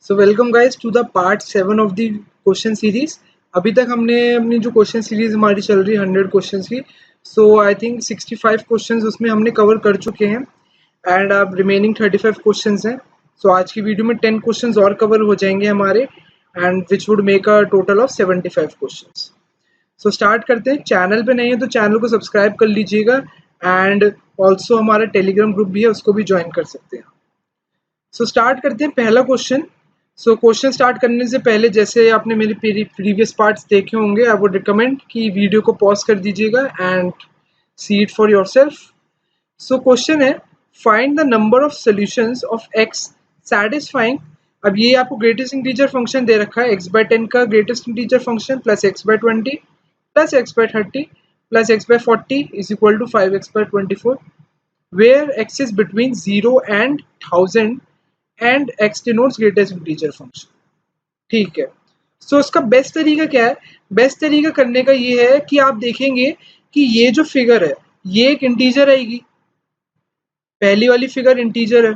So welcome guys to the part 7 of the question series. अभी तक हमने अपनी जो क्वेश्चन सीरीज हमारी चल रही है 100 क्वेश्चंस की। सो आई थिंक 65 क्वेश्चंस उसमें हमने कवर कर चुके हैं एंड अब रिमेनिंग 35 क्वेश्चंस हैं। सो आज की वीडियो में 10 क्वेश्चंस और कवर हो जाएंगे हमारे and which would make a total of 75 questions. So start करते हैं। चैनल पे नहीं है तो चैनल को सब्सक्राइब कर लीजिएगा एंड ऑल्सो हमारा टेलीग्राम ग्रुप भी है, उसको भी ज्वाइन कर सकते हैं। सो स्टार्ट करते हैं पहला क्वेश्चन। सो क्वेश्चन स्टार्ट करने से पहले जैसे आपने मेरे प्रीवियस पार्ट्स देखे होंगे, आई वुड रिकमेंड कि वीडियो को पॉज कर दीजिएगा and see it for yourself. So question है, find the number of solutions of x satisfying. अब ये आपको ग्रेटेस्ट इंटीजर फंक्शन दे रखा है, एक्स बाय 10 का greatest integer function plus x by 20 plus x by 30 plus x by 40 is equal to 5x by 24 where x is between 0 and 1000 and x denotes greatest integer function. ठीक है। सो इसका best तरीका क्या है? Best तरीका करने का ये है कि आप देखेंगे कि ये जो फिगर है ये एक इंटीजर आएगी। पहली वाली फिगर इंटीजर है,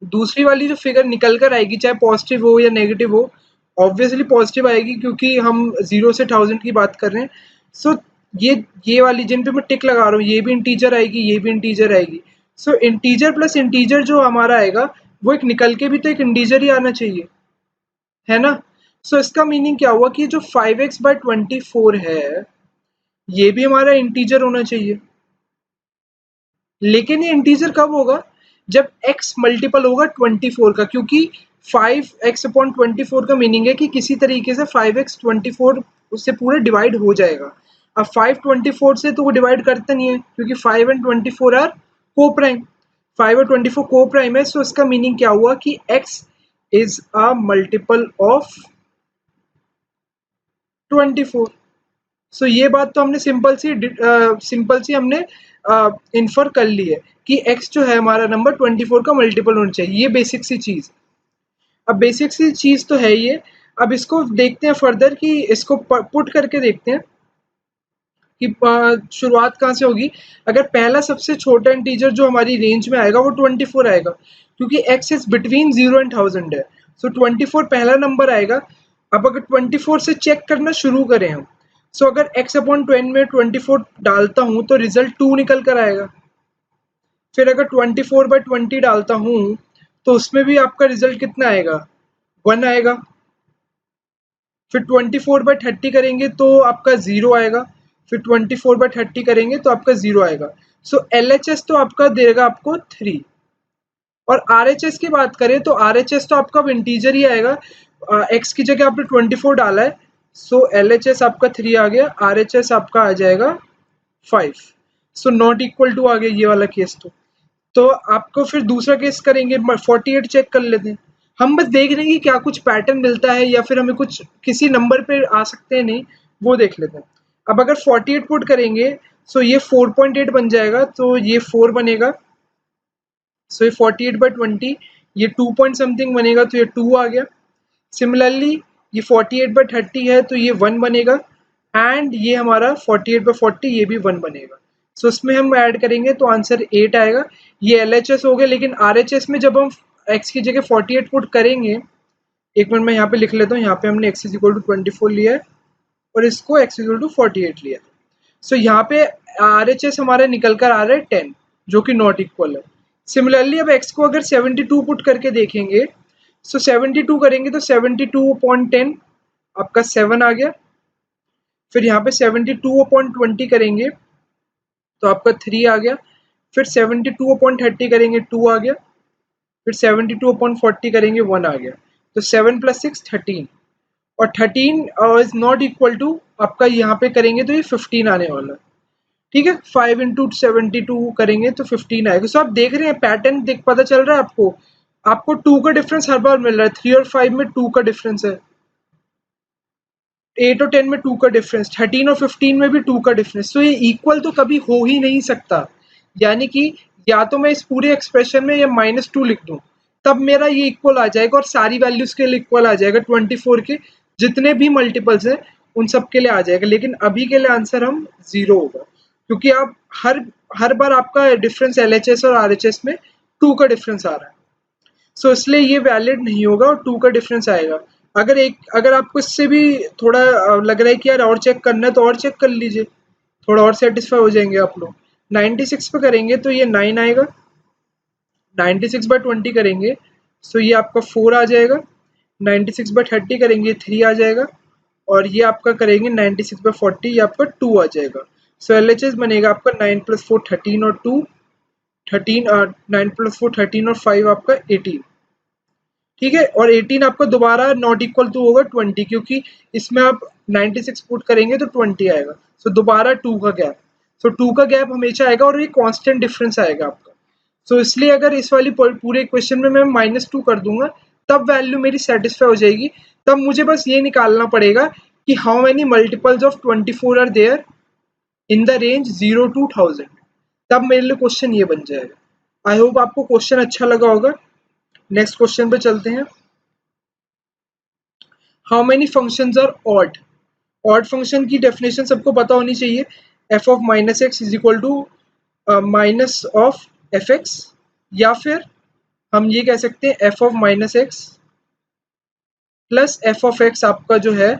दूसरी वाली जो फिगर निकल कर आएगी चाहे पॉजिटिव हो या नेगेटिव हो, ऑब्वियसली पॉजिटिव आएगी क्योंकि हम 0 से 1000 की बात कर रहे हैं। सो ये वाली जिन पे मैं टिक लगा रहा हूँ ये भी इंटीजर आएगी, ये भी इंटीजर आएगी। सो इंटीजर प्लस इंटीजर जो हमारा आएगा वो एक निकल के भी तो एक इंटीजर ही आना चाहिए, है ना। सो इसका मीनिंग क्या हुआ कि जो 5x बाय 24 है ये भी हमारा इंटीजर होना चाहिए। लेकिन ये इंटीजर कब होगा? जब x मल्टीपल होगा 24 का, क्योंकि 5x अपॉन 24 का मीनिंग है कि किसी तरीके से 5x 24 उससे पूरा डिवाइड हो जाएगा। अब 5 24 से तो वो डिवाइड करता नहीं है क्योंकि 5 एंड 24 आर को प्राइम, 5 और 24 को प्राइम है। सो इसका मीनिंग क्या हुआ कि x is a multiple of 24। सो ये बात तो हमने सिंपल सी हमने इन्फर कर ली है कि x जो है हमारा नंबर 24 का मल्टीपल होना चाहिए। ये बेसिक सी चीज, अब बेसिक सी चीज तो है ये। अब इसको देखते हैं फर्दर कि इसको पुट करके देखते हैं कि शुरुआत कहाँ से होगी। अगर पहला सबसे छोटा इंटीजर जो हमारी रेंज में आएगा वो 24 आएगा क्योंकि x इज बिटवीन 0 एंड 1000 है। सो 24 पहला नंबर आएगा। अब अगर 24 से चेक करना शुरू करें हम, सो अगर x अपॉन 10 में 24 डालता हूँ तो रिजल्ट 2 निकल कर आएगा। फिर अगर 24 बाय 20 डालता हूँ तो उसमें भी आपका रिजल्ट कितना आएगा? 1 आएगा। फिर 24 बाय 30 करेंगे तो आपका 0 आएगा। फिर 24 बाय 30 करेंगे तो आपका 0 आएगा। सो LHS तो आपका देगा आपको 3। और RHS की बात करें तो RHS तो आपका इंटीजर ही आएगा। x की जगह आपने 24 डाला है, सो LHS आपका 3 आ गया, RHS आपका आ जाएगा 5। सो नॉट इक्वल टू आ गया ये वाला केस। तो आपको फिर दूसरा केस करेंगे, 48 चेक कर लेते हैं। हम बस देख रहे हैं कि क्या कुछ पैटर्न मिलता है या फिर हमें कुछ किसी नंबर पे आ सकते हैं, नहीं वो देख लेते हैं। अब अगर 48 पुट करेंगे सो ये 4.8 बन जाएगा, तो ये 4 बनेगा। सो ये 48 बाय 20 ये 2 पॉइंट समथिंग बनेगा, तो ये 2 आ गया। सिमिलरली ये 48 बाय 30 है तो ये 1 बनेगा एंड ये हमारा 48 बाय 40 ये भी 1 बनेगा। सो इसमें हम ऐड करेंगे तो आंसर 8 आएगा। ये LHS हो गया। लेकिन RHS में जब हम x की जगह 48 पुट करेंगे, एक मिनट में यहाँ पे लिख लेता हूँ। यहाँ पे हमने x इज इक्वल टू 24 लिया है और इसको x इज इक्वल टू 48 लिया है। सो यहाँ पे RHS हमारा निकल कर आ रहा है 10 जो कि नॉट इक्वल है। सिमिलरली अब x को अगर 72 पुट करके देखेंगे, सो 72 करेंगे तो 72/10 आपका 7 आ गया। फिर यहाँ पे 72/20 करेंगे तो आपका 3 आ गया। फिर 72/30 करेंगे 2 आ गया। फिर 72/40 करेंगे 1 आ गया। तो 7 + 6 13 और 13 इज नॉट इक्वल टू आपका यहाँ पे करेंगे तो ये 15 आने वाला है। ठीक है, 5 × 72 करेंगे तो 15 आएगा। सो आप देख रहे हैं पैटर्न, देख पता चल रहा है आपको 2 का डिफरेंस हर बार मिल रहा है। 3 और 5 में 2 का डिफरेंस है, 8 और 10 में 2 का डिफरेंस, 13 और 15 में भी 2 का डिफरेंस। तो ये इक्वल तो कभी हो ही नहीं सकता। यानी कि या तो मैं इस पूरे एक्सप्रेशन में ये -2 लिख दूं तब मेरा ये इक्वल आ जाएगा और सारी वैल्यूज के लिए इक्वल आ जाएगा। 24 के जितने भी मल्टीपल्स हैं उन सब के लिए आ जाएगा। लेकिन अभी के लिए आंसर हम 0 होगा क्योंकि आप हर बार आपका डिफरेंस LHS और RHS में 2 का डिफरेंस आ रहा है। सो इसलिए ये वैलिड नहीं होगा और 2 का डिफरेंस आएगा। अगर आपको इससे भी थोड़ा लग रहा है कि यार और चेक करना है तो और चेक कर लीजिए, थोड़ा और सेटिस्फाई हो जाएंगे आप लोग। 96 पे करेंगे तो ये 9 आएगा, 96/20 करेंगे सो ये आपका 4 आ जाएगा, 96/30 करेंगे 3 आ जाएगा, और ये आपका करेंगे 96/40 ये आपका 2 आ जाएगा। सो LHS बनेगा आपका 9 + 4 13 और 2 13 9 + 4 13 और 5 आपका 18। ठीक है, और 18 आपका दोबारा नॉट इक्वल टू होगा 20, क्योंकि इसमें आप 96 पुट करेंगे तो 20 आएगा। सो दोबारा 2 का गैप, सो 2 का गैप हमेशा आएगा और ये कांस्टेंट डिफरेंस आएगा आपका। सो इसलिए अगर इस वाली पूरे क्वेश्चन में मैं -2 कर दूंगा तब वैल्यू मेरी सेटिस्फाई हो जाएगी। तब मुझे बस ये निकालना पड़ेगा कि how many multiples of 24 are there in the range 0 to 1000, तब मेरे लिए क्वेश्चन ये बन जाएगा। आई होप आपको क्वेश्चन अच्छा लगा होगा। नेक्स्ट क्वेश्चन पे चलते हैं। How many functions are odd? Odd function की डेफिनेशन सबको पता होनी चाहिए। F of minus x is equal to minus of f x, या फिर हम ये कह सकते हैं f of minus x plus f of x आपका जो है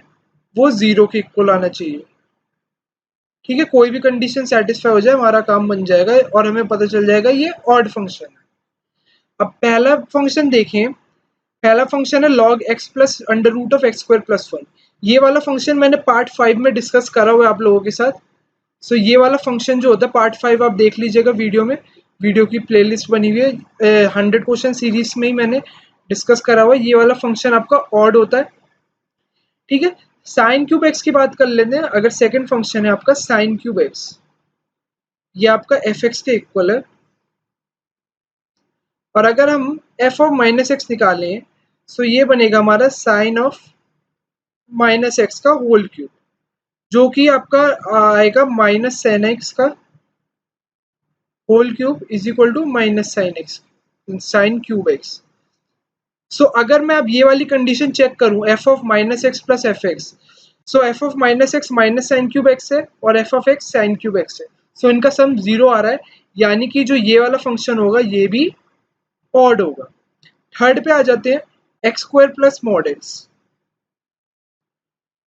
वो 0 के इक्वल आना चाहिए। ठीक है, कोई भी कंडीशन सेटिस्फाई हो जाए हमारा काम बन जाएगा और हमें पता चल जाएगा ये ऑड फंक्शन है। अब पहला फंक्शन देखें, पहला फंक्शन है log x plus under root of x square plus 1। ये वाला फंक्शन मैंने पार्ट 5 में डिस्कस करा हुआ है आप लोगों के साथ। सो ये वाला फंक्शन जो होता है पार्ट 5 आप देख लीजिएगा वीडियो में, वीडियो की प्लेलिस्ट बनी हुई है, 100 क्वेश्चन सीरीज में ही मैंने डिस्कस करा हुआ है। ये वाला फंक्शन आपका ऑड होता है। ठीक है, साइन क्यूब एक्स की बात कर लेते हैं। अगर सेकंड फंक्शन है आपका साइन क्यूब एक्स, ये आपका एफ एक्स के इक्वल है। और अगर हम एफ ऑफ माइनस एक्स निकालें सो ये बनेगा हमारा साइन ऑफ माइनस एक्स का होल क्यूब, जो कि आपका आएगा माइनस साइन एक्स का whole cube is equal to minus sine x sine cube x. So अगर मैं अब ये वाली कंडीशन चेक करूं f of minus x plus f x, so f of minus x minus sine cube x है और f of x sine cube x है। So इनका सम 0 आ रहा है, यानी कि जो ये वाला फंक्शन होगा ये भी ऑड होगा। थर्ड पे आ जाते हैं x square plus mod x.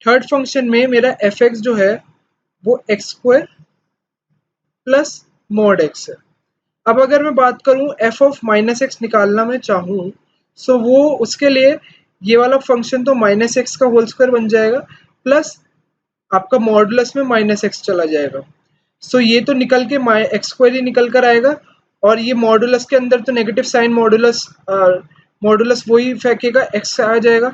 Third function में मेरा एफ एक्स जो है वो x square plus mod x है। अब अगर मैं बात करूं एफ ऑफ माइनस एक्स निकालना मैं चाहूँ सो वो उसके लिए ये वाला फंक्शन तो माइनस एक्स का होल स्क्वायर बन जाएगा प्लस आपका मॉडुलस में माइनस एक्स चला जाएगा। सो ये तो निकल के एक्स स्क्वायर ही निकल कर आएगा, और ये मॉडुलस के अंदर तो नेगेटिव साइन मॉडुलस मॉडुलस वही फेंकेगा, एक्स आ जाएगा।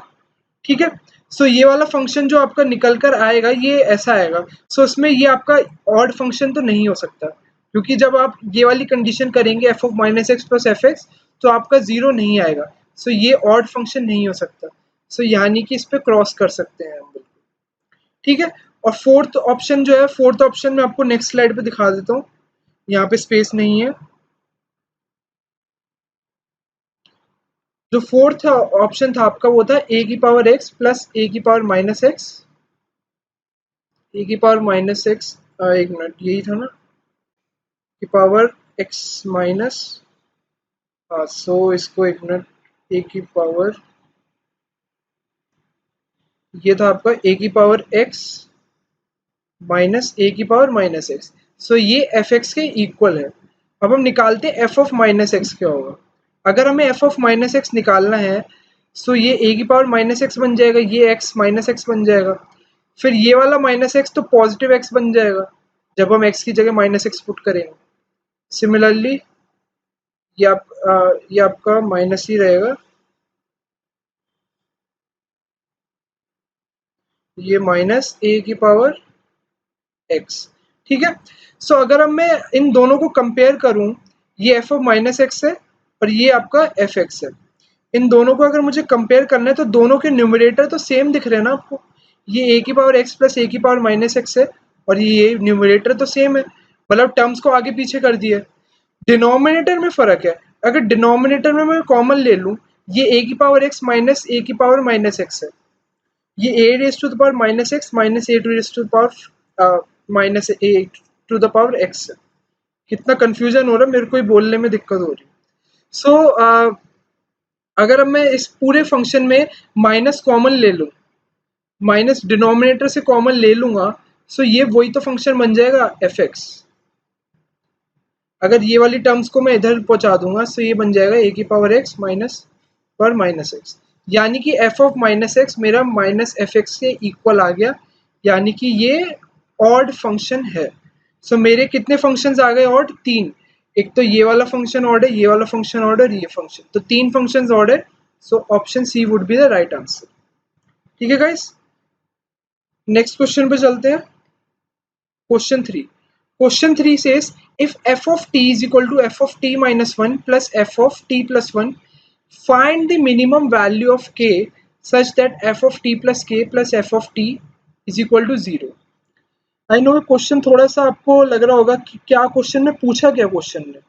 ठीक है, सो ये वाला फंक्शन जो आपका निकल कर आएगा ये ऐसा आएगा। सो इसमें ये आपका ऑड फंक्शन तो नहीं हो सकता, क्योंकि जब आप ये वाली कंडीशन करेंगे F of minus x plus f x तो आपका 0 नहीं आएगा। सो ये ऑड फंक्शन नहीं हो सकता। सो यानी कि इस पे क्रॉस कर सकते हैं हम बिल्कुल। ठीक है, और फोर्थ ऑप्शन जो है, फोर्थ ऑप्शन में आपको नेक्स्ट स्लाइड पे दिखा देता हूँ, यहाँ पे स्पेस नहीं है। जो फोर्थ ऑप्शन था आपका वो था ए की पावर एक्स प्लस ए की पावर माइनस एक्स, ए की पावर माइनस एक्स, एक मिनट यही था ना, की पावर एक्स माइनस, सो इसको एक मिनट, ए की पावर, ये था आपका ए की पावर एक्स माइनस ए की पावर माइनस एक्स। सो ये एफ एक्स के इक्वल है। अब हम निकालते हैं एफ ऑफ माइनस एक्स क्या होगा। अगर हमें एफ ऑफ माइनस एक्स निकालना है सो ये ए की पावर माइनस एक्स बन जाएगा, ये एक्स माइनस एक्स बन जाएगा, फिर ये वाला माइनस एक्स तो पॉजिटिव एक्स बन जाएगा जब हम एक्स की जगह माइनस एक्स पुट करेंगे। सिमिलरली ये आपका माइनस ही रहेगा, ये माइनस ए की पावर एक्स। ठीक है, सो अगर अब मैं इन दोनों को कंपेयर करूं, ये एफ ऑफ माइनस एक्स है और ये आपका एफ एक्स है। इन दोनों को अगर मुझे कंपेयर करना है तो दोनों के न्यूमरेटर तो सेम दिख रहे हैं ना आपको, ये ए की पावर एक्स प्लस ए की पावर माइनस एक्स है और ये न्यूमरेटर तो सेम है, मतलब टर्म्स को आगे पीछे कर दिया। डिनोमिनेटर में फर्क है। अगर डिनोमिनेटर में मैं कॉमन ले लूं, ये ए की पावर एक्स माइनस ए की पावर माइनस एक्स है, ये a raise to the power minus x minus a to raise to the power minus a to the power x है। कितना कंफ्यूजन हो रहा है, मेरे को ही बोलने में दिक्कत हो रही है। सो अगर अब मैं इस पूरे फंक्शन में माइनस कॉमन ले लूं, माइनस डिनोमिनेटर से कॉमन ले लूंगा, सो ये वही तो फंक्शन बन जाएगा एफ एक्स। अगर ये वाली टर्म्स को मैं इधर पहुंचा दूंगा सो ये बन जाएगा ए की पावर एक्स माइनस पर माइनस एक्स, यानी कि एफ ऑफ माइनस एक्स मेरा माइनस एफ एक्स के इक्वल आ गया, यानी कि ये ऑड फंक्शन है। सो मेरे कितने फंक्शंस आ गए ऑड? तीन। एक तो ये वाला फंक्शन ऑड है, ये वाला फंक्शन ऑड है और ये फंक्शन, तो तीन फंक्शंस ऑड है। So option c would be the right answer. ठीक है गाइस, नेक्स्ट क्वेश्चन पे चलते हैं। Question 3. Question 3 says if f of t is equal to f of t minus 1 plus f of t plus 1, find the minimum value of k such that f of t plus k plus f of t is equal to 0. I know question थोड़ा सा आपको लग रहा होगा कि क्या question में पूछा, क्या क्वेश्चन ने।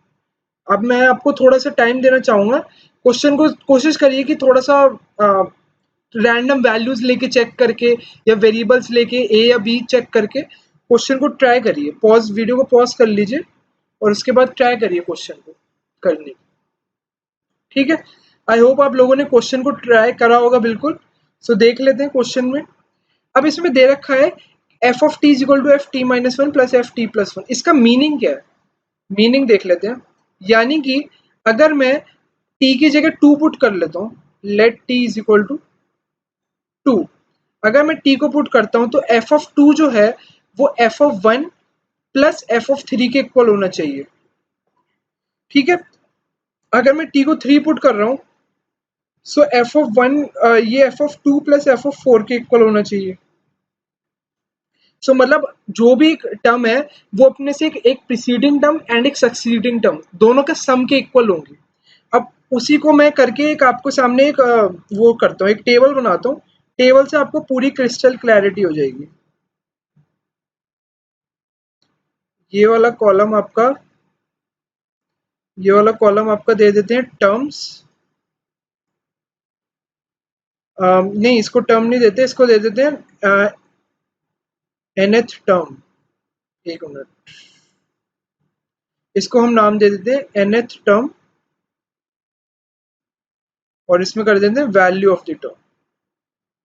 अब मैं आपको थोड़ा सा टाइम देना चाहूंगा, क्वेश्चन को कोशिश करिए कि थोड़ा सा रैंडम वैल्यूज लेके चेक करके या वेरिएबल्स लेके ए या बी चेक करके क्वेश्चन को ट्राई करिए। पॉज, वीडियो को पॉज कर लीजिए और उसके बाद ट्राई करिए क्वेश्चन को करने की। ठीक है, आई होप आप लोगों ने क्वेश्चन को ट्राई करा होगा बिल्कुल। सो देख लेते हैं क्वेश्चन में। अब इसमें दे रखा है f of t is equal to f t minus one plus f t plus one. इसका मीनिंग क्या है? मीनिंग देख लेते हैं। यानी कि अगर मैं टी की जगह टू पुट कर लेता हूँ, let t is equal to two, अगर मैं टी को पुट करता हूँ तो एफ ऑफ टू जो है वो F of one plus f of three के इक्वल होना चाहिए। ठीक है, अगर मैं टी को थ्री पुट कर रहा हूँ सो एफ ऑफ वन ये F of two plus f of four के इक्वल होना चाहिए। सो मतलब जो भी टर्म है वो अपने से एक प्रीसीडिंग टर्म एंड एक सक्सीडिंग टर्म दोनों के सम के इक्वल होंगे। अब उसी को मैं करके एक आपको सामने एक वो करता हूँ, एक टेबल बनाता हूँ। टेबल से आपको पूरी क्रिस्टल क्लैरिटी हो जाएगी। ये वाला कॉलम आपका दे देते हैं टर्म्स, नहीं इसको टर्म नहीं देते, इसको दे देते हैं nth टर्म। एक मिनट, इसको हम नाम दे देते हैं nth टर्म और इसमें कर देते हैं value of the term.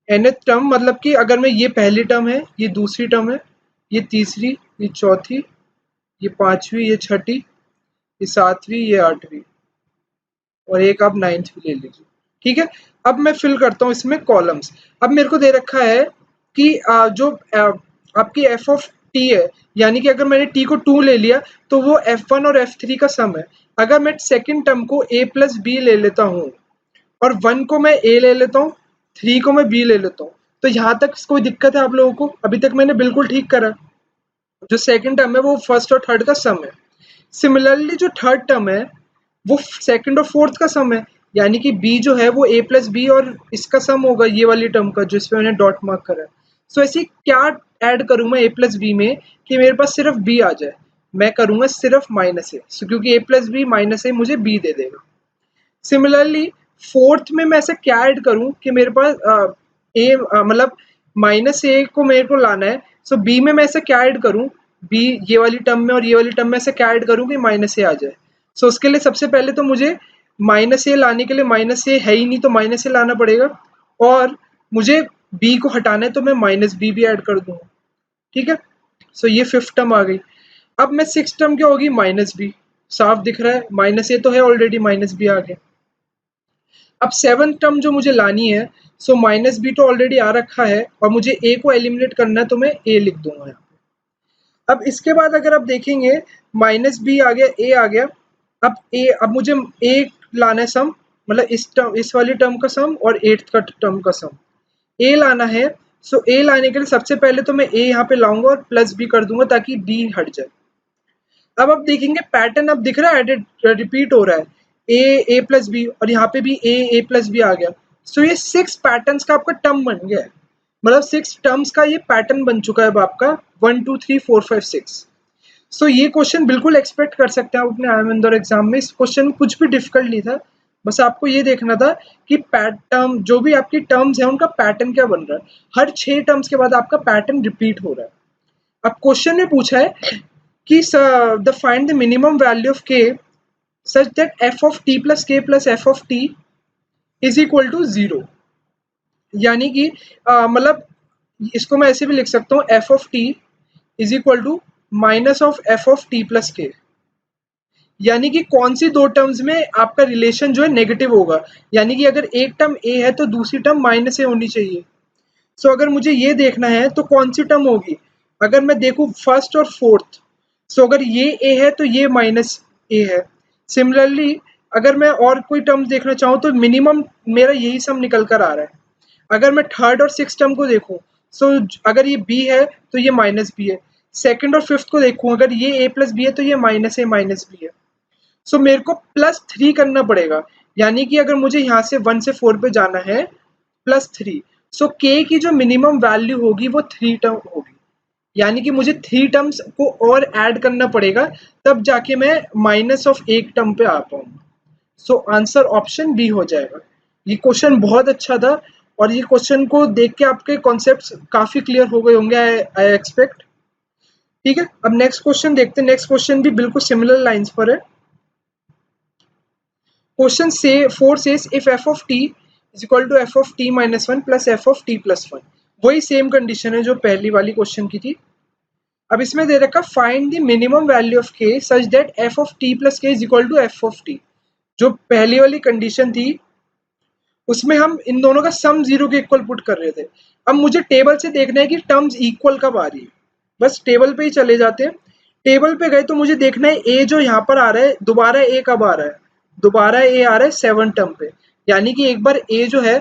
nth term मतलब कि अगर मैं ये पहली टर्म है, ये दूसरी टर्म है, ये तीसरी, ये चौथी, ये पांचवी, ये छठी, ये सातवीं, ये आठवीं और एक आप नाइन्थ भी ले लीजिए। ठीक है, अब मैं फिल करता हूँ इसमें कॉलम्स। अब मेरे को दे रखा है कि जो आपकी एफ ऑफ टी है, यानी कि अगर मैंने टी को टू ले लिया तो वो एफ वन और एफ थ्री का सम है। अगर मैं सेकेंड टर्म को ए प्लस बी ले लेता हूँ और वन को मैं ए ले लेता हूँ, थ्री को मैं बी ले लेता हूँ, तो यहाँ तक कोई दिक्कत है आप लोगों को? अभी तक मैंने बिल्कुल ठीक करा। जो सेकेंड टर्म है वो फर्स्ट और थर्ड का सम है। सिमिलरली जो थर्ड टर्म है वो सेकंड और फोर्थ का सम है, यानी कि b जो है वो a प्लस बी और इसका सम होगा, ये वाली टर्म का जो इसमें मैंने डॉट मार्क करा है। सो ऐसे क्या ऐड करूँ मैं a प्लस बी में कि मेरे पास सिर्फ b आ जाए? मैं करूंगा सिर्फ माइनस ए, क्योंकि a प्लस बी माइनस ए मुझे b दे देगा। सिमिलरली फोर्थ में मैं ऐसा क्या ऐड करूं कि मेरे पास मतलब माइनस ए को मेरे को लाना है। सो b में मैं ऐसा क्या ऐड करूं, b ये वाली टर्म में और ये वाली टर्म में ऐसा क्या ऐड करूं कि माइनस ए आ जाए। सो उसके लिए सबसे पहले तो मुझे माइनस ए लाने के लिए, माइनस ए है ही नहीं तो माइनस ए लाना पड़ेगा, और मुझे b को हटाना है तो मैं माइनस बी भी ऐड कर दूंगा। ठीक है, सो ये फिफ्थ टर्म आ गई। अब मैं सिक्स टर्म क्या होगी? माइनस बी, साफ दिख रहा है, माइनस ए तो है ऑलरेडी, माइनस बी आ गया। अब सेवन टर्म जो मुझे लानी है, सो माइनस बी तो ऑलरेडी आ रखा है और मुझे ए को एलिमिनेट करना है तो मैं ए लिख दूंगा यहाँ पे। अब इसके बाद अगर आप देखेंगे माइनस बी आ गया, ए आ गया। अब मुझे ए लाना है सम, मतलब इस वाली टर्म का सम और एट्थ का टर्म का सम ए लाना है। सो ए लाने के लिए सबसे पहले तो मैं ए यहाँ पे लाऊंगा और प्लस बी कर दूंगा ताकि बी हट जाए। अब आप देखेंगे पैटर्न अब दिख रहा है, रिपीट हो रहा है, ए प्लस बी और यहाँ पे भी ए प्लस बी आ गया। सो ये सिक्स पैटर्न्स का आपका टर्म बन गया है, मतलब सिक्स टर्म्स का ये पैटर्न बन चुका है अब आपका 1 2 3 4 5 6। सो ये क्वेश्चन बिल्कुल एक्सपेक्ट कर सकते हैं आप अपने IIM इंदौर एग्जाम में। इस क्वेश्चन कुछ भी डिफिकल्ट नहीं था, बस आपको ये देखना था कि पैटर्न जो भी आपकी टर्म्स है उनका पैटर्न क्या बन रहा है। हर 6 टर्म्स के बाद आपका पैटर्न रिपीट हो रहा है। अब क्वेश्चन में पूछा है कि the find the minimum value of k such that f of t plus k plus f of t is equal to 0, यानी कि मतलब इसको मैं ऐसे भी लिख सकता हूँ f of t is equal to minus of f of t plus k, यानी कि कौन सी दो टर्म्स में आपका रिलेशन जो है नेगेटिव होगा, यानी कि अगर एक टर्म ए है तो दूसरी टर्म माइनस ए होनी चाहिए। सो अगर मुझे ये देखना है तो कौन सी टर्म होगी, अगर मैं देखूं फर्स्ट और फोर्थ, सो अगर ये ए है तो ये माइनस ए है। सिमिलरली अगर मैं और कोई टर्म्स देखना चाहूँ तो मिनिमम मेरा यही सम निकल कर आ रहा है। अगर मैं थर्ड और सिक्स टर्म को देखूं, सो अगर ये बी है तो ये माइनस बी है। सेकंड और फिफ्थ को देखूं, अगर ये ए प्लस बी है तो ये माइनस ए माइनस बी है। सो मेरे को +3 करना पड़ेगा, यानी कि अगर मुझे यहाँ से 1 से 4 पे जाना है +3, सो के की जो मिनिमम वैल्यू होगी वो 3 टर्म होगी, यानी कि मुझे 3 टर्म्स को और ऐड करना पड़ेगा, तब जाके मैं माइनस ऑफ एक टर्म पे आ पाऊंगा। सो आंसर ऑप्शन बी हो जाएगा। ये क्वेश्चन बहुत अच्छा था, और ये क्वेश्चन को देख के आपके कॉन्सेप्ट्स काफी क्लियर हो गए होंगे, आई एक्सपेक्ट। ठीक है, अब नेक्स्ट क्वेश्चन देखते हैं। नेक्स्ट क्वेश्चन भी बिल्कुल सिमिलर लाइंस पर है। क्वेश्चन से 4 says if f of t is equal to f of t minus one plus f of t plus one. वही सेम कंडीशन है जो पहली वाली क्वेश्चन की थी। अब इसमें दे रखा find the minimum value of k such that f of t plus k is equal to f of t. जो पहली वाली कंडीशन थी उसमें हम इन दोनों का सम जीरो के इक्वल पुट कर रहे थे। अब मुझे टेबल से देखना है कि टर्म्स इक्वल कब आ रही है। बस टेबल पे ही चले जाते हैं। टेबल पे गए तो मुझे देखना है ए जो यहाँ पर आ रहा है दोबारा ए कब आ रहा है। दोबारा ए आ रहा है 7 टर्म पे, यानी कि एक बार ए जो है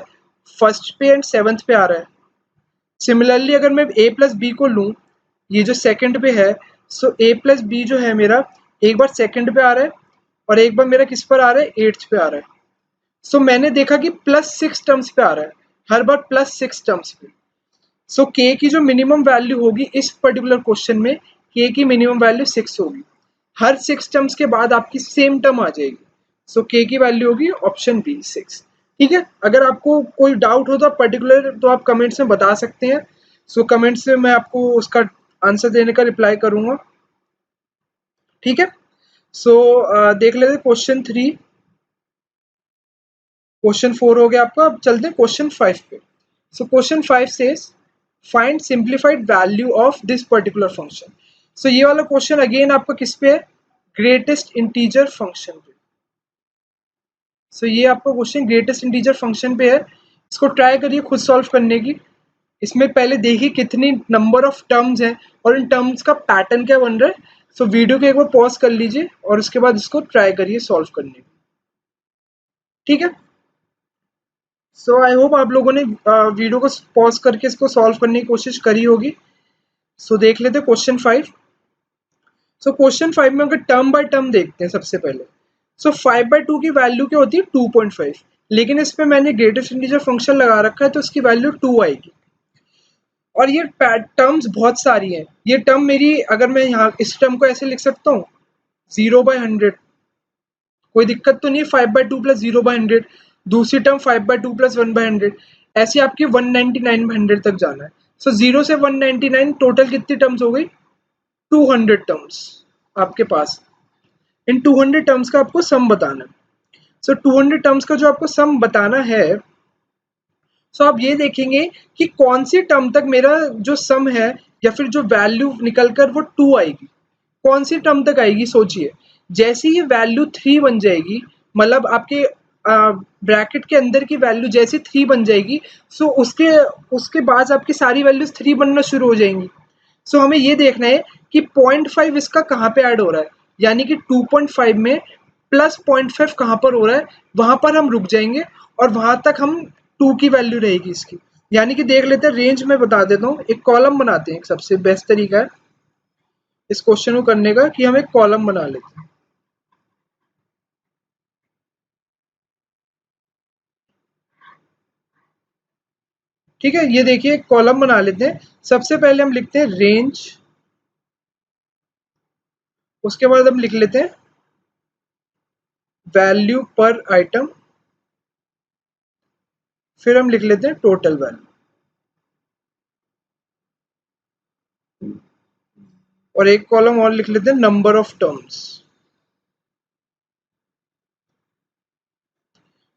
फर्स्ट पे एंड सेवंथ पे आ रहा है। सिमिलरली अगर मैं ए प्लस बी को लूँ, ये जो सेकंड पे है, सो ए प्लस बी जो है मेरा एक बार सेकंड पे आ रहा है और एक बार मेरा किस पर आ रहा है, एट्थ पे आ रहा है। सो मैंने देखा कि +6 टर्म्स पे आ रहा है, हर बार +6 टर्म्स पे। सो के की जो मिनिमम वैल्यू होगी इस पर्टिकुलर क्वेश्चन में, के की मिनिमम वैल्यू 6 होगी। हर 6 टर्म्स के बाद आपकी सेम टर्म आ जाएगी। सो के की वैल्यू होगी ऑप्शन बी 6। ठीक है, अगर आपको कोई डाउट हो तो आप पर्टिकुलर तो आप कमेंट्स में बता सकते हैं। सो कमेंट्स में मैं आपको उसका आंसर देने का रिप्लाई करूंगा। ठीक है, सो देख लेते क्वेश्चन 3। क्वेश्चन 4 हो गया आपका, अब चलते हैं क्वेश्चन 5 पे। So question 5 says find simplified value of this particular function. So ये वाला क्वेश्चन अगेन आपका किस पे है, ग्रेटेस्ट इंटीजर फंक्शन पे। सो ये आपका क्वेश्चन ग्रेटेस्ट इंटीजर फंक्शन पे है। इसको ट्राई करिए खुद सॉल्व करने की। इसमें पहले देखिए कितनी नंबर ऑफ टर्म्स हैं और इन टर्म्स का पैटर्न क्या बन रहा है। सो वीडियो को एक बार पॉज कर लीजिए और उसके बाद इसको ट्राई करिए सॉल्व करने की। ठीक है, सो आई होप आप लोगों ने वीडियो को पॉज करके इसको सॉल्व करने की कोशिश करी होगी। सो देख लेते हैं क्वेश्चन 5। सो क्वेश्चन 5 में अगर टर्म बाय टर्म देखते हैं सबसे पहले। सो 5/2 की वैल्यू क्या होती है 2.5, लेकिन इस पे मैंने ग्रेटेस्ट इंटीजर फंक्शन लगा रखा है तो इसकी वैल्यू 2 आएगी। और ये टर्म्स बहुत सारी हैं। ये टर्म मेरी, अगर मैं यहाँ इस टर्म को ऐसे लिख सकता हूँ 0/100, कोई दिक्कत तो नहीं है। 5/2 प्लस 0/100, दूसरी टर्म 5/2 प्लस 1/100, ऐसे आपकी 199/100 तक जाना है। सो 0 से 199 टोटल कितनी टर्म्स हो गई, 200 टर्म्स आपके पास। इन 200 टर्म्स का आपको सम बताना है। सो 200 टर्म्स का जो आपको सम बताना है, सो आप ये देखेंगे कि कौन सी टर्म तक मेरा जो सम है या फिर जो वैल्यू निकलकर वो 2 आएगी, कौन सी टर्म तक आएगी। सोचिए, जैसे ही वैल्यू 3 बन जाएगी, मतलब आपके ब्रैकेट के अंदर की वैल्यू जैसे 3 बन जाएगी, सो उसके उसके बाद आपकी सारी वैल्यूज 3 बनना शुरू हो जाएंगी। सो हमें ये देखना है कि 0.5 इसका कहाँ पे ऐड हो रहा है, यानी कि 2.5 में +0.5 कहाँ पर हो रहा है, वहां पर हम रुक जाएंगे और वहां तक हम 2 की वैल्यू रहेगी इसकी। यानी कि देख लेते हैं, रेंज में बता देता हूँ, एक कॉलम बनाते हैं। सबसे बेस्ट तरीका है इस क्वेश्चन को करने का कि हम एक कॉलम बना लेते हैं। ठीक है, ये देखिए एक कॉलम बना लेते हैं। सबसे पहले हम लिखते हैं रेंज, उसके बाद हम लिख लेते हैं वैल्यू पर आइटम, फिर हम लिख लेते हैं टोटल वैल्यू, और एक कॉलम और लिख लेते हैं नंबर ऑफ टर्म्स।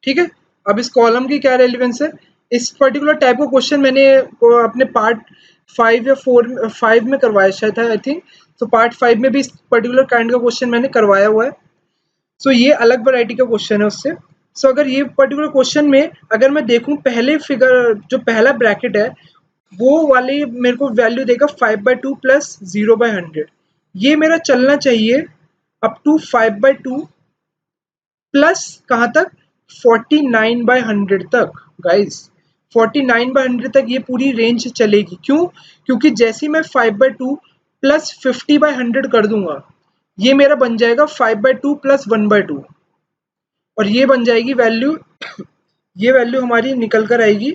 ठीक है, अब इस कॉलम की क्या रेलिवेंस है? इस पर्टिकुलर टाइप का क्वेश्चन मैंने अपने पार्ट 5 या 5 में करवाया शायद था आई थिंक। तो पार्ट 5 में भी इस पर्टिकुलर काइंड का क्वेश्चन मैंने करवाया हुआ है। सो ये अलग वैरायटी का क्वेश्चन है उससे। सो अगर ये पर्टिकुलर क्वेश्चन में अगर मैं देखूं पहले फिगर जो पहला ब्रैकेट है वो वाली मेरे को वैल्यू देगा 5/2 प्लस 0/100। ये मेरा चलना चाहिए अप टू 5/2 प्लस कहाँ तक? 49/100 तक गाइस। 49/100 तक ये पूरी रेंज चलेगी। क्यों? क्योंकि जैसे ही मैं 5/2 प्लस 50/100 कर दूंगा ये मेरा बन जाएगा 5/2 प्लस 1/2 और ये बन जाएगी वैल्यू ये वैल्यू हमारी निकल कर आएगी,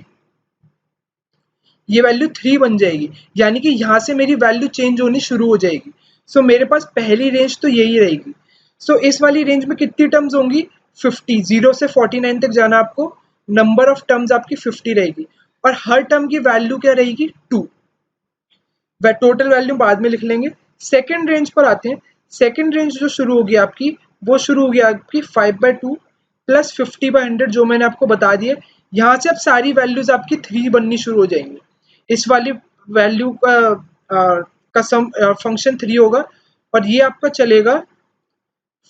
ये वैल्यू 3 बन जाएगी। यानी कि यहाँ से मेरी वैल्यू चेंज होनी शुरू हो जाएगी। सो मेरे पास पहली रेंज तो यही रहेगी। सो इस वाली रेंज में कितनी टर्म्स होंगी? 50। 0 से 49 तक जाना आपको, नंबर ऑफ टर्म्स आपकी 50 रहेगी और हर टर्म की वैल्यू क्या रहेगी? 2। टोटल वैल्यू बाद में लिख लेंगे। सेकेंड रेंज पर आते हैं। सेकेंड रेंज जो शुरू होगी आपकी वो शुरू होगी आपकी 5/2 प्लस 50/100 जो मैंने आपको बता दिया। यहाँ से अब सारी वैल्यूज आपकी 3 बननी शुरू हो जाएंगी। इस वाली वैल्यू का सम फंक्शन 3 होगा और ये आपका चलेगा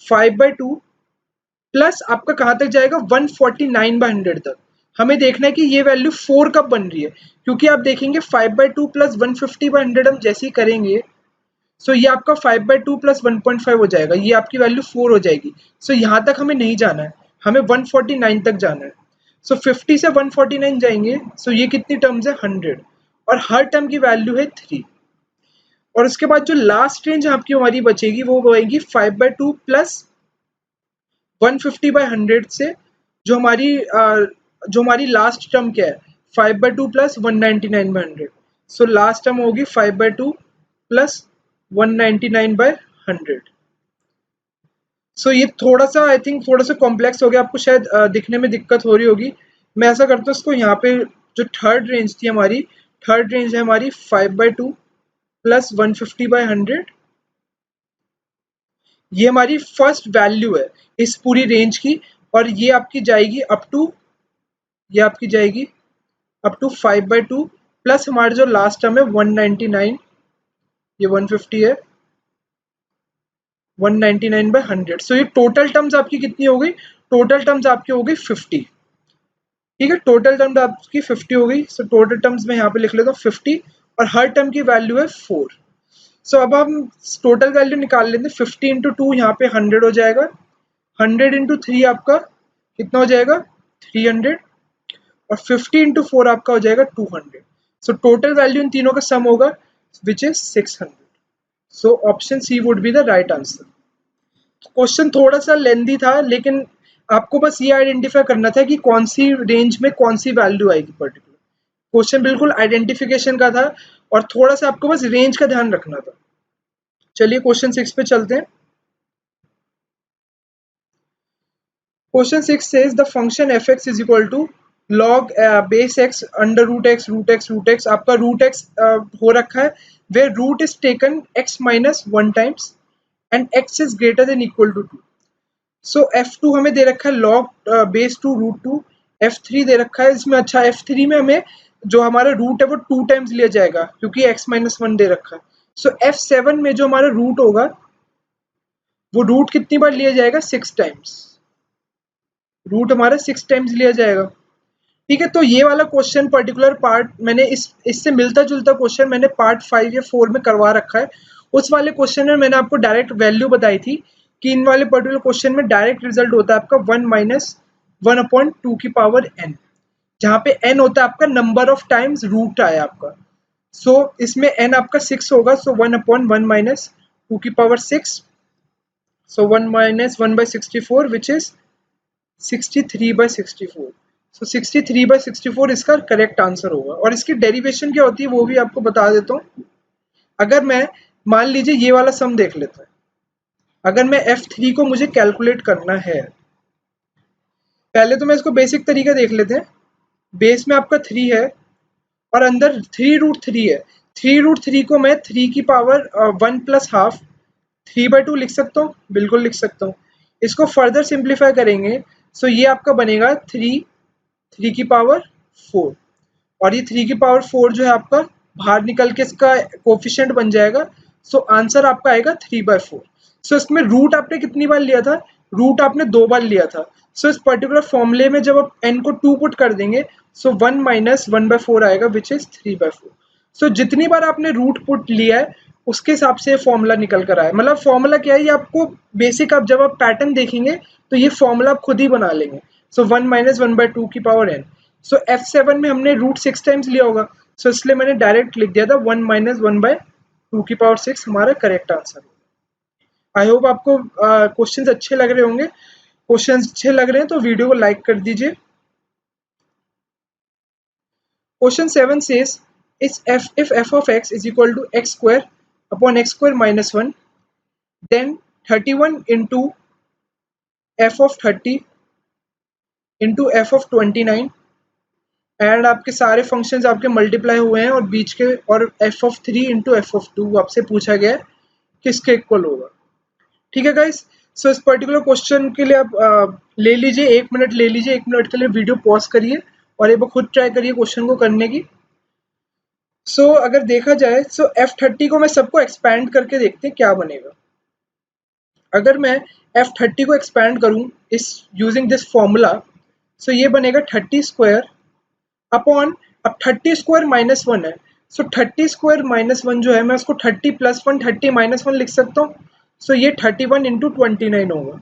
5/2 प्लस आपका कहाँ तक जाएगा? 149/100 तक। हमें देखना है कि ये वैल्यू 4 कब बन रही है, क्योंकि आप देखेंगे 5/2 प्लस 150/100 हम जैसे ही करेंगे सो ये आपका 5/2 प्लस 1.5 हो जाएगा, ये आपकी वैल्यू 4 हो जाएगी। सो यहाँ तक हमें नहीं जाना है, हमें 149 तक जाना है। सो 50 से 149 जाएंगे, सो ये कितनी टर्म्स है? 100 और हर टर्म की वैल्यू है 3। और उसके बाद जो लास्ट रेंज आपकी हमारी बचेगी वो बनेगी 5/2 प्लस 150/100 से जो हमारी लास्ट टर्म क्या है? 5/2 प्लस 199/100। सो लास्ट टर्म होगी 5/2 प्लस 199/100। सो ये थोड़ा सा आई थिंक थोड़ा सा कॉम्प्लेक्स हो गया, आपको शायद दिखने में दिक्कत हो रही होगी। मैं ऐसा करता हूँ इसको यहाँ पे जो थर्ड रेंज थी हमारी, थर्ड रेंज है हमारी 5/2 प्लस 150/100। ये हमारी फर्स्ट वैल्यू है इस पूरी रेंज की और ये आपकी जाएगी अप टू, ये आपकी जाएगी अप टू 5/2 प्लस हमारा जो लास्ट टर्म है 199, ये 150 है, 199/100। सो ये टोटल टर्म्स आपकी कितनी हो गई? टोटल टर्म्स आपकी हो गई 50। ठीक है, टोटल टर्म्स आपकी 50 हो गई। सो टोटल टर्म्स में यहाँ पे लिख लेता हूँ 50 और हर टर्म की वैल्यू है 4। सो अब हम टोटल वैल्यू निकाल लेते हैं। 50 इंटू 2 यहाँ पे 100 हो जाएगा, 100 इंटू 3 आपका कितना हो जाएगा? 300 और 50 इंटू 4 आपका हो जाएगा 200। सो टोटल वैल्यू इन तीनों का सम होगा which is 600। So option c would be the right answer. Question थोड़ा सा लेंदी था लेकिन आपको बस ये आइडेंटिफाई करना था कि कौन सी रेंज में कौन सी वैल्यू आएगी। पर्टिकुलर क्वेश्चन बिल्कुल आइडेंटिफिकेशन का था और थोड़ा सा आपको बस रेंज का ध्यान रखना था। चलिए क्वेश्चन 6 पे चलते हैं। Question 6 says the function fx is equal to log base x under root x root x root x। आपका root x हो रखा है where root is taken x minus 1 times and x is greater than equal to 2। So f2 हमें दे रखा है log base 2 root 2, f3 दे रखा है इसमें। अच्छा f3 में हमें जो हमारा रूट है वो 2 टाइम्स लिया जाएगा क्योंकि x minus 1 दे रखा है। सो f7 में जो हमारा रूट होगा वो रूट कितनी बार लिया जाएगा? 6 टाइम्स। रूट हमारा 6 टाइम्स लिया जाएगा। ठीक है, तो ये वाला क्वेश्चन पर्टिकुलर पार्ट मैंने इससे मिलता जुलता क्वेश्चन मैंने पार्ट 5 या 4 में करवा रखा है। उस वाले क्वेश्चन में मैंने आपको डायरेक्ट वैल्यू बताई थी कि इन वाले पर्टिकुलर क्वेश्चन में डायरेक्ट रिजल्ट होता है आपका 1 माइनस 1/2 की पावर n, जहाँ पे n होता है आपका नंबर ऑफ टाइम्स रूट आया आपका। सो इसमें n आपका 6 होगा, सो 1/1 माइनस 2 की power 6, so 1 minus 1/64 which is 63/64। सो 63/64 इसका करेक्ट आंसर होगा। और इसकी डेरिवेशन क्या होती है वो भी आपको बता देता हूँ। अगर मैं मान लीजिए ये वाला सम देख लेता है, अगर मैं f3 को मुझे कैलकुलेट करना है, पहले तो मैं इसको बेसिक तरीका देख लेते हैं। बेस में आपका 3 है और अंदर 3√3 है। 3√3 को मैं 3 की पावर 1 प्लस हाफ 3/2 लिख सकता हूँ, बिल्कुल लिख सकता हूँ। इसको फर्दर सिंप्लीफाई करेंगे सो ये आपका बनेगा 3 3 की पावर 4, और ये 3 की पावर 4 जो है आपका बाहर निकल के इसका कोफिशिएंट बन जाएगा। सो आंसर आपका आएगा 3/4। सो इसमें रूट आपने कितनी बार लिया था? रूट आपने 2 बार लिया था। सो इस पर्टिकुलर फॉर्मूले में जब आप n को 2 पुट कर देंगे, सो 1 माइनस 1/4 आएगा, विच इज 3/4। सो जितनी बार आपने रूट पुट लिया है उसके हिसाब से फॉर्मूला निकल कर आया। मतलब फॉर्मूला क्या है, ये आपको बेसिक, आप जब आप पैटर्न देखेंगे तो ये फॉर्मूला आप खुद ही बना लेंगे। सो 1 माइनस 1/2 की पावर n। सो F7 में हमने रूट 6 टाइम्स लिया होगा, सो इसलिए मैंने डायरेक्ट लिख दिया था 1 माइनस 1/2 की पावर 6 हमारा करेक्ट आंसर होगा। आई होप आपको क्वेश्चंस अच्छे लग रहे होंगे। क्वेश्चंस अच्छे लग रहे हैं तो वीडियो को लाइक कर दीजिए। Question 7 says, if f of x is equal to x square upon x square minus 1, then 31 into f of 30 into f of 29, and आपके सारे फंक्शंस आपके मल्टीप्लाई हुए हैं और बीच के, और f of 3 into F of 2 आपसे पूछा गया है किसके इक्वल होगा। ठीक है गाइस, सो इस पर्टिकुलर क्वेश्चन के लिए आप ले लीजिए 1 मिनट, ले लीजिए 1 मिनट के लिए वीडियो पॉज करिए और एक बार खुद ट्राई करिए क्वेश्चन को करने की। सो अगर देखा जाए, सो F30 को मैं सबको एक्सपैंड करके देखते हैं क्या बनेगा। अगर मैं F30 को एक्सपैंड करूं इस यूजिंग दिस फॉर्मूला, सो ये बनेगा 30 स्क्वायर अपॉन, अब 30 स्क्वायर माइनस 1 है, सो 30 स्क्वायर माइनस 1 जो है मैं उसको 30 प्लस 1 30 माइनस 1 लिख सकता हूँ। सो ये 31 इंटू 29 होगा।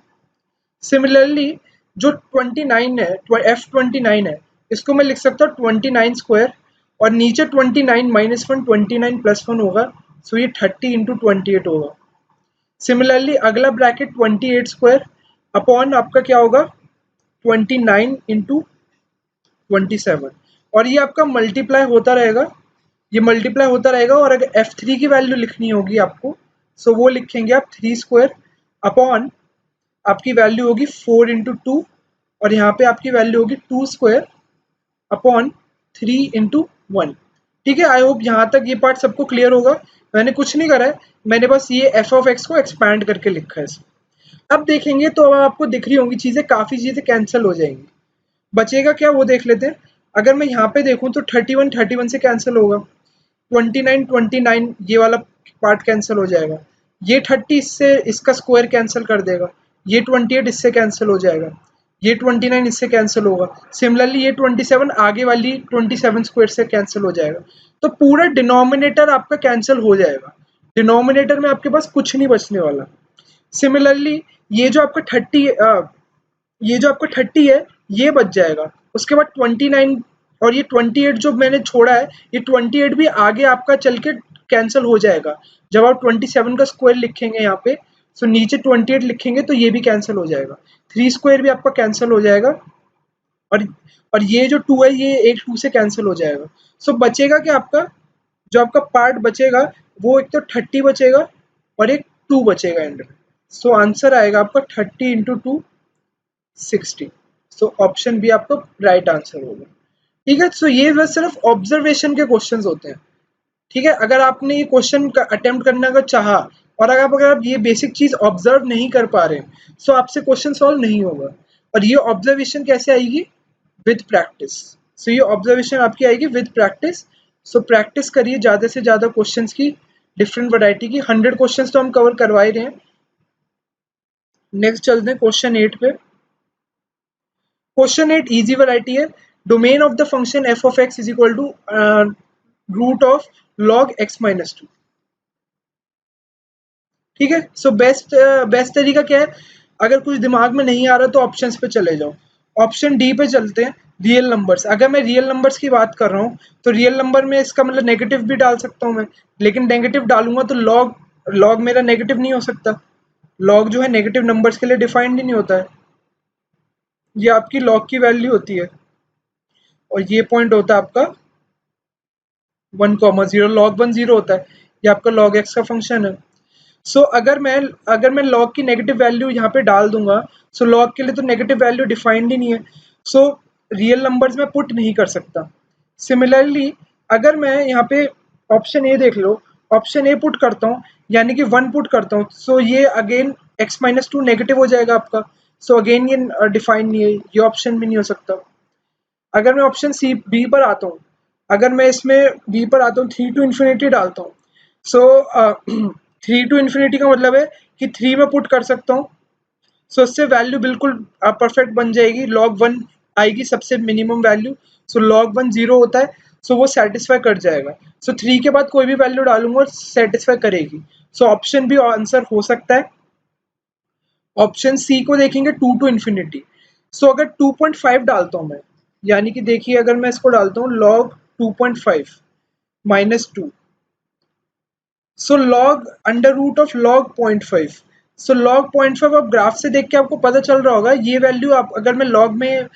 सिमिलरली जो 29 है, F29 है, इसको मैं लिख सकता हूँ 29 स्क्वायर, और नीचे 29 माइनस 1 29 प्लस 1 होगा, सो ये 30 इंटू 28 होगा। सिमिलरली अगला ब्रैकेट 28 स्क्वायर अपॉन आपका क्या होगा 29 इंटू 27, और ये आपका मल्टीप्लाई होता रहेगा, ये मल्टीप्लाई होता रहेगा। और अगर F3 की वैल्यू लिखनी होगी आपको, सो वो लिखेंगे आप 3 स्क्वायर अपॉन आपकी वैल्यू होगी 4 इंटू 2, और यहाँ पे आपकी वैल्यू होगी 2 स्क्वायर अपॉन 3 इंटू 1। ठीक है, आई होप यहाँ तक ये पार्ट सबको क्लियर होगा। मैंने कुछ नहीं करा है, मैंने बस ये f ऑफ x को एक्सपैंड करके लिखा है इसमें। अब देखेंगे तो अब आपको दिख रही होंगी चीज़ें, काफ़ी चीज़ें कैंसिल हो जाएंगी। बचेगा क्या वो देख लेते हैं। अगर मैं यहाँ पे देखूँ तो 31 31 से कैंसिल होगा, 29 29 ये वाला पार्ट कैंसिल हो जाएगा, ये 30 इससे इसका स्क्वायर कैंसिल कर देगा, ये 28 इससे कैंसिल हो जाएगा, ये 29 इससे कैंसिल होगा। सिमिलरली ये 27 आगे वाली 27 स्क्वायर से कैंसिल हो जाएगा। तो पूरा डिनोमिनेटर आपका कैंसिल हो जाएगा, डिनोमिनेटर में आपके पास कुछ नहीं बचने वाला। सिमिलरली ये जो आपका 30 है ये बच जाएगा। उसके बाद 29 और ये 28 जो मैंने छोड़ा है, ये 28 भी आगे आपका चल के कैंसिल हो जाएगा। जब आप 27 का स्क्वायर लिखेंगे यहाँ पे, सो नीचे 28 लिखेंगे तो ये भी कैंसिल हो जाएगा, 3 स्क्वायर भी आपका कैंसिल हो जाएगा, और ये जो 2 है ये एक 2 से कैंसिल हो जाएगा। सो बचेगा क्या आपका, जो आपका पार्ट बचेगा वो एक तो 30 बचेगा और एक 2 बचेगा एंड में। सो आंसर आएगा आपका 30 इंटू 2 60। सो ऑप्शन बी आपका राइट आंसर होगा। ठीक है, सो ये बस सिर्फ ऑब्जर्वेशन के क्वेश्चंस होते हैं। ठीक है, अगर आपने ये क्वेश्चन का अटेम्प्ट करने का चाहा और अगर आप ये बेसिक चीज ऑब्जर्व नहीं कर पा रहे हैं, सो आपसे क्वेश्चन सॉल्व नहीं होगा। और ये ऑब्जर्वेशन कैसे आएगी, विद प्रैक्टिस। सो ये ऑब्जर्वेशन आपकी आएगी विद प्रैक्टिस। सो प्रैक्टिस करिए ज़्यादा से ज़्यादा क्वेश्चंस की, डिफरेंट वैरायटी की। 100 क्वेश्चंस तो हम कवर करवा ही रहे हैं। नेक्स्ट चलते हैं क्वेश्चन 8 पे। क्वेश्चन 8 इजी वैरायटी है। Domain of the function f of x is equal to root of log x minus 2। ठीक है, सो बेस्ट तरीका क्या है, अगर कुछ दिमाग में नहीं आ रहा तो ऑप्शंस पे चले जाओ। ऑप्शन डी पे चलते हैं, रियल नंबर्स। अगर मैं रियल नंबर्स की बात कर रहा हूँ तो रियल नंबर में इसका मतलब नेगेटिव भी डाल सकता हूँ मैं, लेकिन नेगेटिव डालूंगा तो लॉग मेरा नेगेटिव नहीं हो सकता। लॉग जो है नेगेटिव नंबर्स के लिए डिफाइंड ही नहीं होता है, ये आपकी लॉग की वैल्यू होती है, और ये पॉइंट होता है आपका 1,0। लॉग 1 0 होता है, ये आपका लॉग एक्स का फंक्शन है। सो अगर मैं लॉग की नेगेटिव वैल्यू यहाँ पे डाल दूंगा, सो लॉग के लिए तो नेगेटिव वैल्यू डिफाइंड ही नहीं है, सो रियल नंबर्स में पुट नहीं कर सकता। सिमिलरली अगर मैं यहाँ पे ऑप्शन ए देख लो, ऑप्शन ए पुट करता हूँ यानी कि 1 पुट करता हूँ, सो ये अगेन x माइनस 2 नेगेटिव हो जाएगा आपका। सो अगेन ये डिफाइंड नहीं है, ये ऑप्शन भी नहीं हो सकता। अगर मैं ऑप्शन सी बी पर आता हूँ, अगर मैं इसमें बी पर आता हूँ 3 टू इन्फिनिटी डालता हूँ, सो 3 टू इन्फिनिटी का मतलब है कि 3 में पुट कर सकता हूँ, सो इससे वैल्यू बिल्कुल परफेक्ट बन जाएगी, log 1 आएगी सबसे मिनिमम वैल्यू, सो log 1 0 होता है, सो वो सेटिस्फाई कर जाएगा, सो 3 के बाद कोई भी वैल्यू डालूंगा सेटिस्फाई करेगी, सो ऑप्शन भी आंसर हो सकता है। ऑप्शन सी को देखेंगे 2 टू इन्फिनिटी, सो अगर 2.5 डालता हूँ मैं, यानी कि देखिए अगर मैं इसको डालता हूँ log 2.5 -2, so log under root of log 0.5, so log 0.5 आप ग्राफ से देख के आपको पता चल रहा होगा ये वैल्यू, आप अगर मैं log में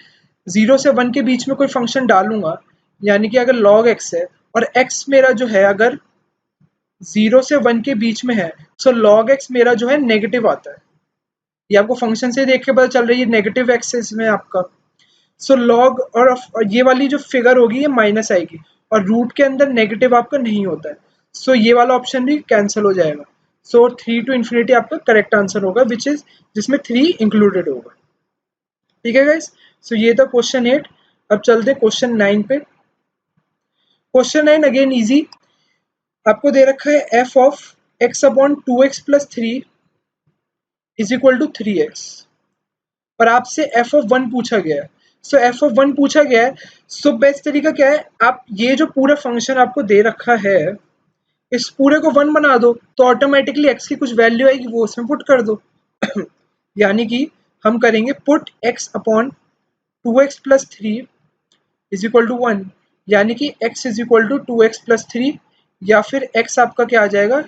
0 से 1 के बीच में कोई फंक्शन डालूंगा, यानी कि अगर log x है और x मेरा जो है अगर 0 से 1 के बीच में है, सो log x मेरा जो है नेगेटिव आता है, ये आपको फंक्शन से देख के पता चल रही है नेगेटिव एक्स इसमें आपका, सो log और ये वाली जो फिगर होगी ये माइनस आएगी और रूट के अंदर नेगेटिव आपका नहीं होता है, सो ये वाला ऑप्शन भी कैंसिल हो जाएगा, सो 3 टू इन्फिनिटी आपका करेक्ट आंसर होगा विच इज जिसमें 3 इंक्लूडेड होगा। ठीक है गाइस, सो ये था क्वेश्चन 8। अब चलते क्वेश्चन 9 पे। क्वेश्चन 9 अगेन इजी, आपको दे रखा है f of x upon 2x plus 3 is equal to 3x और आपसे एफ ऑफ 1 पूछा गया है, सो एफ ऑफ 1 पूछा गया है, सो बेस्ट तरीका क्या है, आप ये जो पूरा फंक्शन आपको दे रखा है इस पूरे को 1 बना दो, तो ऑटोमेटिकली x की कुछ वैल्यू आएगी वो उसमें पुट कर दो यानी कि हम करेंगे put x upon 2x plus 3 is equal to 1, यानी कि x is equal to 2x plus 3 या फिर x आपका क्या आ जाएगा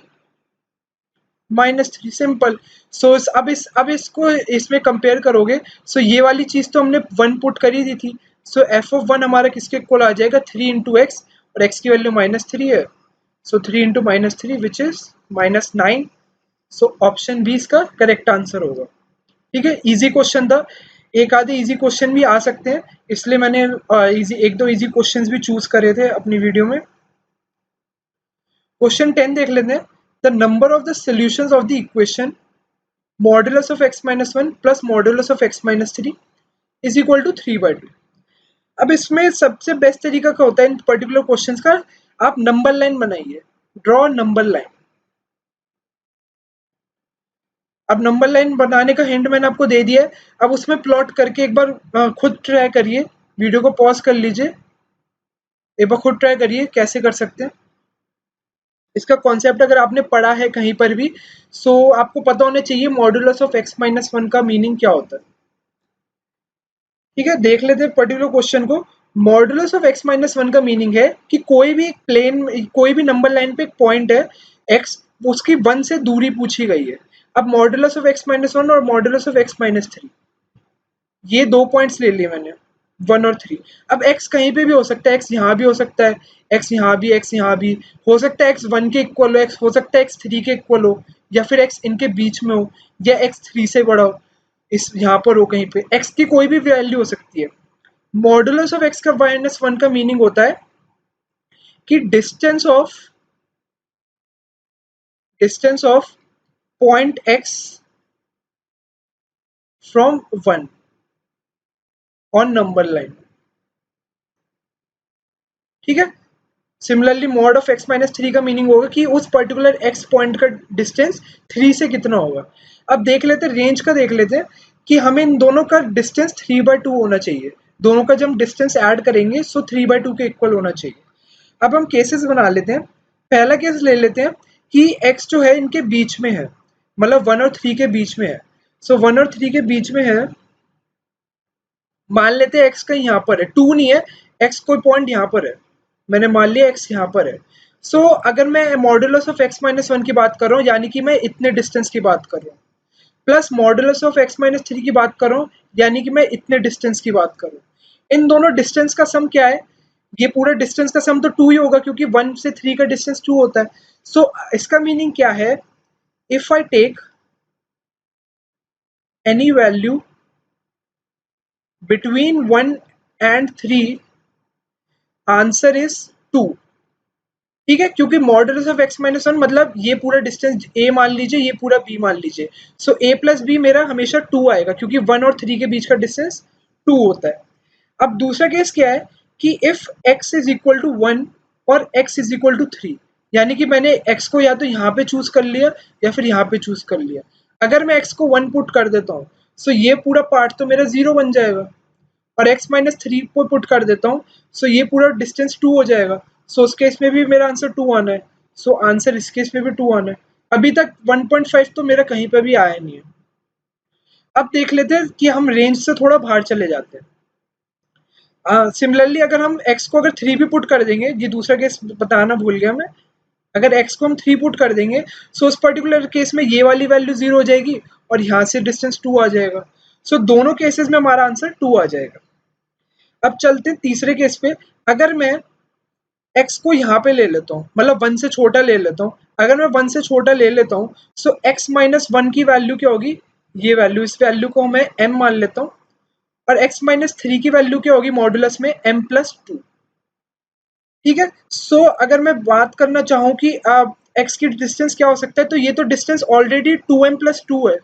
-3, सिंपल। सो अब इसको इसमें कंपेयर करोगे, सो ये वाली चीज तो हमने 1 पुट कर ही दी थी, सो एफ ऑफ 1 हमारा किसके इक्वल आ जाएगा 3 इंटू एक्स और x की वैल्यू -3 है, so 3 into -3 which is -9, so option b इसका करेक्ट आंसर होगा। ठीक है, इजी क्वेश्चन था, एक आधे इजी क्वेश्चन भी आ सकते हैं, इसलिए मैंने इजी एक दो इजी क्वेश्चंस भी चूज करे थे अपनी वीडियो में। क्वेश्चन 10 देख लेते हैं, the number of the solutions of the equation modulus of x minus 1 plus modulus of x minus 3 is equal to 3/2। अब इसमें सबसे बेस्ट तरीका क्या होता है इन पर्टिकुलर क्वेश्चंस का, आप नंबर लाइन बनाइए, ड्रॉ नंबर लाइन। अब नंबर लाइन बनाने का हिंट मैंने आपको दे दिया है, अब उसमें प्लॉट करके एक बार खुद ट्राई करिए, वीडियो को पॉज कर लीजिए, एक बार खुद ट्राई करिए कैसे कर सकते हैं। इसका कॉन्सेप्ट अगर आपने पढ़ा है कहीं पर भी, सो आपको पता होना चाहिए मॉडुलस ऑफ x माइनस 1 का मीनिंग क्या होता है। ठीक है, देख लेते हैं पर्टिकुलर क्वेश्चन को। मॉडुलस ऑफ x माइनस 1 का मीनिंग है कि कोई भी प्लेन, कोई भी नंबर लाइन पे एक पॉइंट है x, उसकी 1 से दूरी पूछी गई है। अब मॉडुलस ऑफ x माइनस 1 और मॉडुलस ऑफ x माइनस 3, ये दो पॉइंट्स ले लिए मैंने 1 और 3। अब x कहीं पे भी हो सकता है, x यहाँ भी हो सकता है, x यहाँ भी, x यहाँ भी हो सकता है, x 1 के इक्वल हो, x हो सकता है x 3 के इक्वल हो, या फिर x इनके बीच में हो, या x 3 से बड़ा हो, इस यहाँ पर हो कहीं पे, x की कोई भी वैल्यू हो सकती है। मॉडुलस ऑफ x का माइनस 1 का मीनिंग होता है कि distance of point x from 1 on number line. ठीक है, similarly mod of x minus 3 का मीनिंग होगा कि उस पर्टिकुलर x पॉइंट का डिस्टेंस 3 से कितना होगा। अब देख लेते हैं रेंज का, देख लेते हैं कि हमें इन दोनों का डिस्टेंस 3/2 होना चाहिए, दोनों का जब हम डिस्टेंस ऐड करेंगे सो 3/2 के इक्वल होना चाहिए। अब हम केसेस बना लेते हैं, पहला केस ले लेते हैं कि x जो है इनके बीच में है, मतलब 1 और 3 के बीच में है, सो 1 और 3 के बीच में है, मान लेते हैं x कहीं यहाँ पर है, 2 नहीं है, x कोई पॉइंट यहाँ पर है, मैंने मान लिया x यहाँ पर है। सो अगर मैं मॉडुलस ऑफ x माइनस 1 की बात कर रहा हूँ, यानी कि मैं इतने डिस्टेंस की बात कर रहा हूँ, plus modulus of x minus 3 की बात कर रहा हूँ, यानी कि मैं इतने डिस्टेंस की बात कर रहा हूँ। इन दोनों डिस्टेंस का सम क्या है, ये पूरा डिस्टेंस का सम तो 2 ही होगा क्योंकि 1 से 3 का डिस्टेंस 2 होता है। सो इसका मीनिंग क्या है, if I take any value between 1 and 3, answer is 2। ठीक है, क्योंकि मॉडुलस ऑफ x माइनस 1 मतलब ये पूरा डिस्टेंस a मान लीजिए, ये पूरा b मान लीजिए, सो a प्लस बी मेरा हमेशा 2 आएगा क्योंकि 1 और 3 के बीच का डिस्टेंस 2 होता है। अब दूसरा केस क्या है कि if x is equal to 1 और x इज इक्वल टू 3, यानी कि मैंने x को या तो यहाँ पे चूज कर लिया या फिर यहाँ पे चूज कर लिया। अगर मैं x को 1 पुट कर देता हूँ सो ये पूरा पार्ट तो मेरा 0 बन जाएगा, और x माइनस 3 को पुट कर देता हूँ सो ये पूरा डिस्टेंस 2 हो जाएगा। सो उस केस में भी मेरा आंसर 2 आना है। सो आंसर इस केस में भी 2 आना है। अभी तक 1.5 तो मेरा कहीं पे भी आया नहीं है। अब देख लेते हैं कि हम रेंज से थोड़ा बाहर चले जाते हैं। सिमिलरली अगर हम x को अगर 3 भी पुट कर देंगे, ये दूसरा केस बताना भूल गया मैं, अगर x को हम 3 पुट कर देंगे सो उस पर्टिकुलर केस में ये वाली वैल्यू 0 हो जाएगी और यहाँ से डिस्टेंस 2 आ जाएगा। सो दोनों केसेस में हमारा आंसर 2 आ जाएगा। अब चलते हैं तीसरे केस पे। अगर मैं x को यहाँ पे ले लेता हूँ, मतलब 1 से छोटा ले लेता हूँ, अगर मैं 1 से छोटा ले लेता हूँ सो x माइनस 1 की वैल्यू क्या होगी, ये वैल्यू, इस वैल्यू को मैं m मान लेता हूँ, और x माइनस 3 की वैल्यू क्या होगी मॉडुलस में m प्लस 2। ठीक है। सो अगर मैं बात करना चाहूँ कि x की डिस्टेंस क्या हो सकता है, तो ये तो डिस्टेंस ऑलरेडी 2m प्लस 2 है।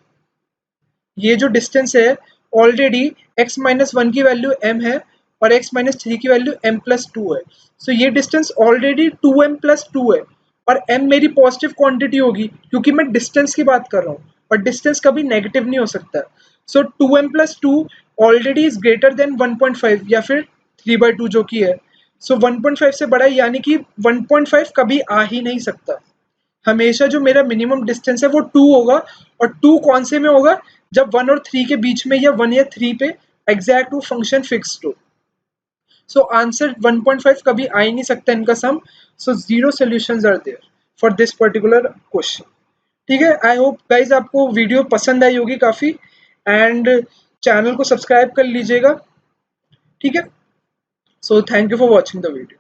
ये जो डिस्टेंस है ऑलरेडी x माइनस 1 की वैल्यू m है और x माइनस 3 की वैल्यू m प्लस 2 है। सो ये डिस्टेंस ऑलरेडी 2m प्लस 2 है, और m मेरी पॉजिटिव क्वांटिटी होगी क्योंकि मैं डिस्टेंस की बात कर रहा हूँ, और डिस्टेंस कभी नेगेटिव नहीं हो सकता। सो 2m plus 2 already is greater than 1.5 या फिर 3/2 जो कि है। सो 1.5 से बड़ा है, यानी कि 1.5 कभी आ ही नहीं सकता। हमेशा जो मेरा मिनिमम डिस्टेंस है वो 2 होगा, और 2 कौन से में होगा, जब 1 और 3 के बीच में या 1 या 3 पे एग्जैक्ट वो फंक्शन फिक्स्ड हो। सो आंसर 1.5 कभी आ ही नहीं सकता इनका sum. So 0 solutions are there for this particular question. ठीक है। आई होप गाइज आपको वीडियो पसंद आई होगी काफ़ी, एंड चैनल को सब्सक्राइब कर लीजिएगा। ठीक है। So thank you for watching the video.